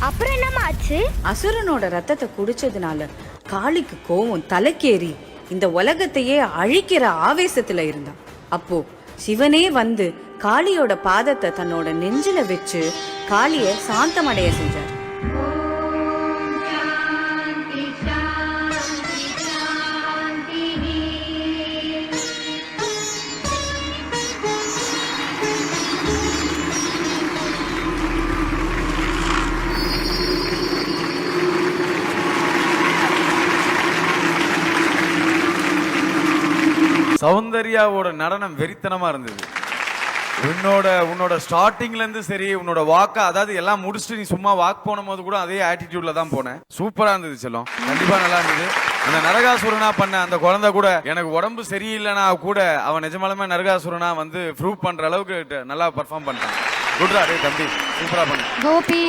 அப்புறம் என்னம்மா ஆச்சு? அசுரனோட ரத்தத்தை குடிச்சதுனால காளிக்கு கோவம் தலைக்கேறி இந்த உலகத்தையே அழிக்கிற ஆவேசத்துல இருந்தான். அப்போ சிவனே வந்து காளியோட பாதத்தை தன்னோட நெஞ்சில வச்சு காளிய சாந்தமடைய செஞ்சார். சௌந்தர்யாவோட நடனம் வெறித்தனமா இருந்தது. உன்னோட ஸ்டார்டிங்ல இருந்து சரி, உன்னோட வாக்கா, அதாவது எல்லாம் முடிச்சுட்டு நீ சும்மா வாக் போன போது கூட அதே ஆட்டிடியூட்ல தான் போனேன். சூப்பரா இருந்தது செல்லம், கண்டிப்பா நல்லா இருந்தது. அந்த நரகாசுரனா பண்ண அந்த குழந்தை கூட எனக்கு உடம்பு சரியில்லைனா கூட அவன் நிஜமாலுமே நரகாசுரனா வந்து ப்ரூவ் பண்ற அளவுக்கு நல்லா பெர்ஃபார்ம் பண்ணிட்டான். குட்ரா டே தம்பி, சூப்பரா பண்ண. கோபி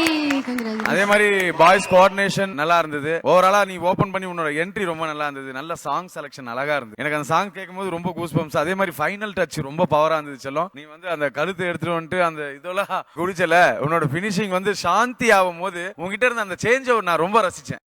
அதே மாதிரி பாய்ஸ் கோஆர்டினேஷன் நல்லா இருந்தது. ஓவராலா நீ ஓபன் பண்ணி உன்னோட என்ட்ரி ரொம்ப நல்லா இருந்தது. நல்ல சாங் செலக்ஷன் அழகா இருந்தது. எனக்கு அந்த சாங் கேட்கும்போது ரொம்ப கூஸ் பம்ப்ஸ். அதே மாதிரி ஃபைனல் டச் ரொம்ப பவரா இருந்தது செல்லம். நீ வந்து அந்த கழுத்தை எடுத்துட்டு வந்துட்டு அந்த இதெல்லாம் குடிச்சல, உன்னோட பினிஷிங் வந்து சாந்தி ஆகும் போது உங்ககிட்ட இருந்த அந்த சேஞ்ச் நான் ரொம்ப ரசிச்சேன்.